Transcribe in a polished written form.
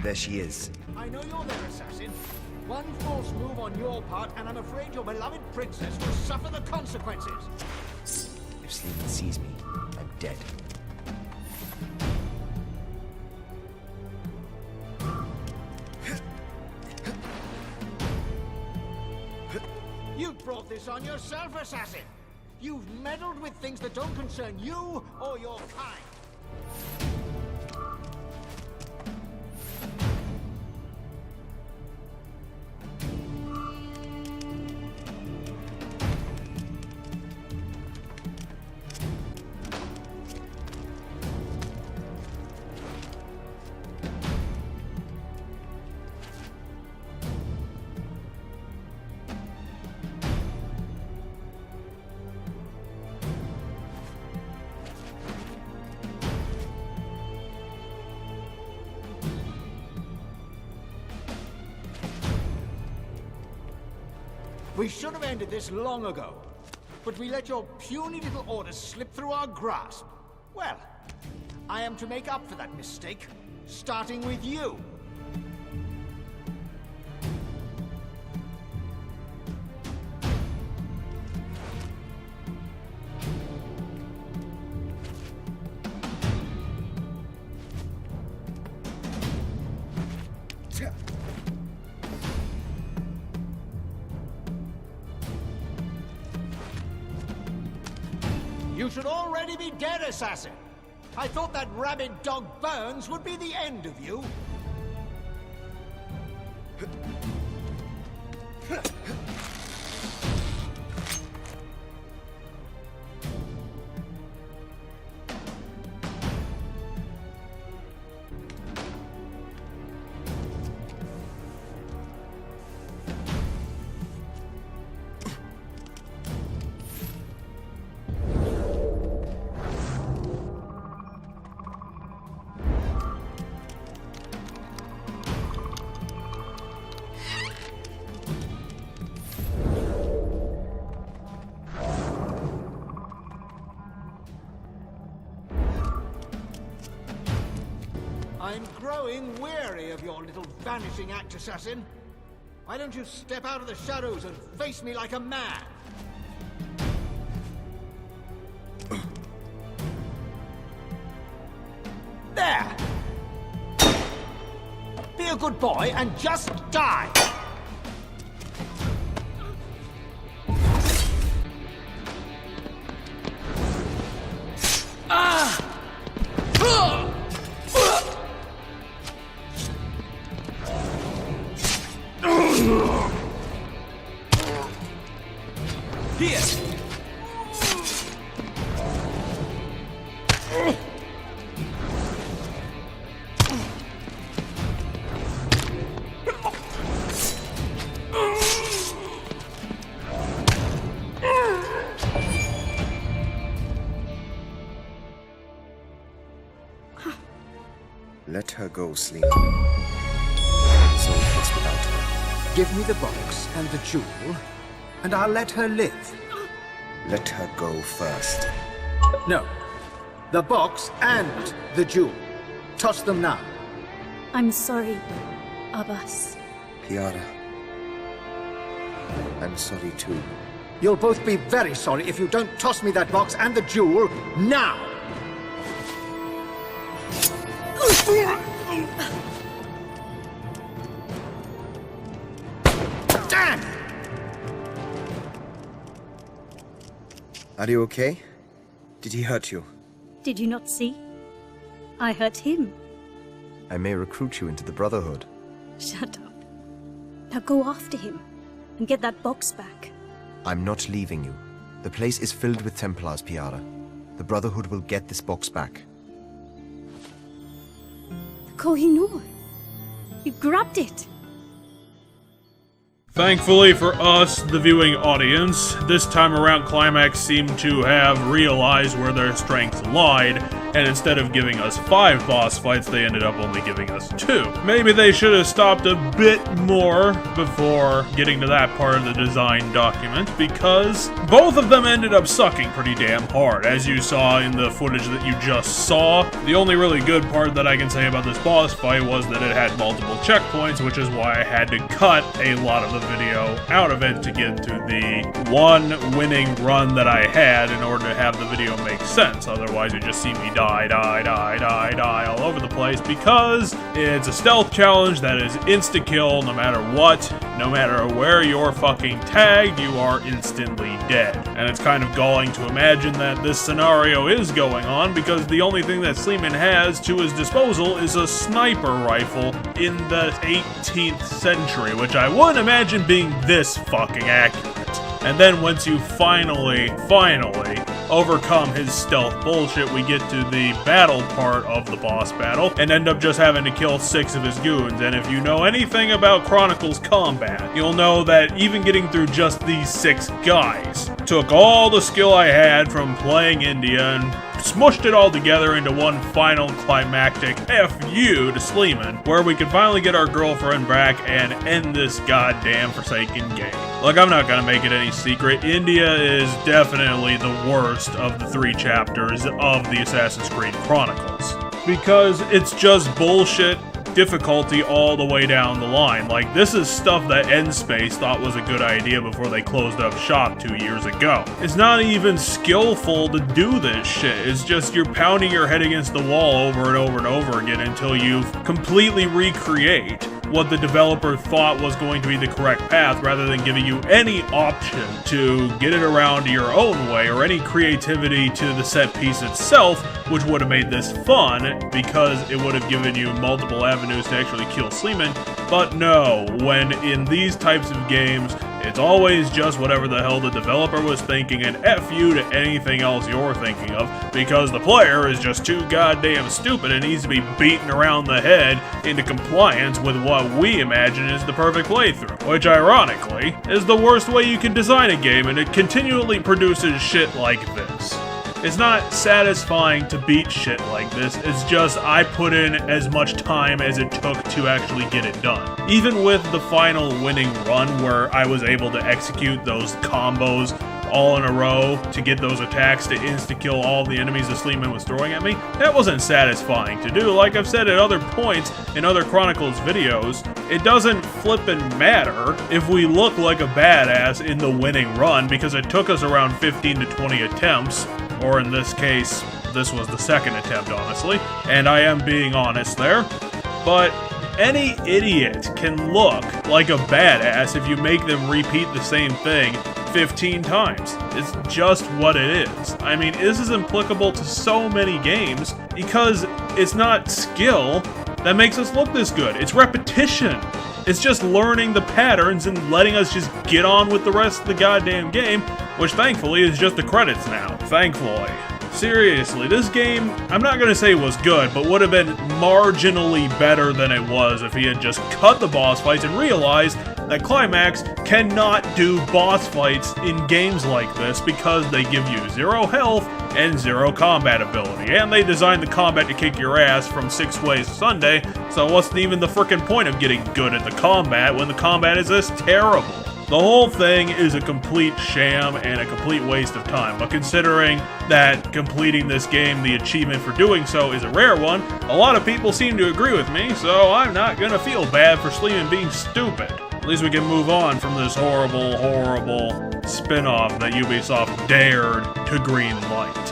There she is. I know you're there, assassin. One false move on your part, and I'm afraid your beloved princess will suffer the consequences. If Sleeman sees me, I'm dead. You brought this on yourself, assassin. You've meddled with things that don't concern you or your kind. We should have ended this long ago, but we let your puny little order slip through our grasp. Well, I am to make up for that mistake, starting with you. You should already be dead, assassin. I thought that rabid dog Burns would be the end of you. I'm growing weary of your little vanishing act, assassin. Why don't you step out of the shadows and face me like a man? There! Be a good boy and just die! Ah! Here! Let her go, Sleeman. So what's without her? Give me the box and the jewel, and I'll let her live. Let her go first. No. The box and the jewel. Toss them now. I'm sorry, Abbas. Piara. I'm sorry too. You'll both be very sorry if you don't toss me that box and the jewel now! Damn! Are you okay? Did he hurt you? Did you not see? I hurt him. I may recruit you into the Brotherhood. Shut up. Now go after him and get that box back. I'm not leaving you. The place is filled with Templars, Piara. The Brotherhood will get this box back. Kohinoor, you grabbed it. Thankfully for us, the viewing audience, this time around Climax seemed to have realized where their strength lied, and instead of giving us 5 boss fights, they ended up only giving us 2. Maybe they should have stopped a bit more before getting to that part of the design document, because both of them ended up sucking pretty damn hard, as you saw in the footage that you just saw. The only really good part that I can say about this boss fight was that it had multiple checkpoints, which is why I had to cut a lot of the video out of it to get to the one winning run that I had in order to have the video make sense. Otherwise you just see me die all over the place, because it's a stealth challenge that is insta-kill no matter what. No matter where you're fucking tagged, you are instantly dead. And it's kind of galling to imagine that this scenario is going on, because the only thing that Sleeman has to his disposal is a sniper rifle in the 18th century, which I wouldn't imagine being this fucking accurate. And then once you finally overcome his stealth bullshit, we get to the battle part of the boss battle and end up just having to kill 6 of his goons. And if you know anything about Chronicles combat, you'll know that even getting through just these 6 guys took all the skill I had from playing India and smushed it all together into one final climactic F you to Sleeman, where we can finally get our girlfriend back and end this goddamn Forsaken game. Look, I'm not gonna make it any secret, India is definitely the worst of the 3 chapters of the Assassin's Creed Chronicles, because it's just bullshit difficulty all the way down the line. Like, this is stuff that Endspace thought was a good idea before they closed up shop 2 years ago. It's not even skillful to do this shit. It's just you're pounding your head against the wall over and over and over again until you completely recreate what the developer thought was going to be the correct path, rather than giving you any option to get it around your own way or any creativity to the set piece itself, which would have made this fun because it would have given you multiple avenues to actually kill Sleeman. But no, when in these types of games, it's always just whatever the hell the developer was thinking, and F you to anything else you're thinking of, because the player is just too goddamn stupid and needs to be beaten around the head into compliance with what we imagine is the perfect playthrough. Which, ironically, is the worst way you can design a game, and it continually produces shit like this. It's not satisfying to beat shit like this, it's just I put in as much time as it took to actually get it done. Even with the final winning run where I was able to execute those combos all in a row to get those attacks to insta-kill all the enemies the Sleeman was throwing at me, that wasn't satisfying to do. Like I've said at other points in other Chronicles videos, it doesn't flippin' matter if we look like a badass in the winning run, because it took us around 15 to 20 attempts, or in this case, this was the second attempt, honestly, and I am being honest there, but any idiot can look like a badass if you make them repeat the same thing 15 times. It's just what it is. I mean, this is applicable to so many games because it's not skill that makes us look this good. It's repetition. It's just learning the patterns and letting us just get on with the rest of the goddamn game, which thankfully is just the credits now. Thankfully. Seriously, this game, I'm not going to say was good, but would have been marginally better than it was if he had just cut the boss fights and realized that Climax cannot do boss fights in games like this because they give you 0 health and 0 combat ability. And they designed the combat to kick your ass from 6 ways Sunday, so what's even the frickin' point of getting good at the combat when the combat is this terrible? The whole thing is a complete sham and a complete waste of time, but considering that completing this game, the achievement for doing so, is a rare one, a lot of people seem to agree with me, so I'm not gonna feel bad for Sleeman being stupid. At least we can move on from this horrible, horrible spin-off that Ubisoft dared to greenlight.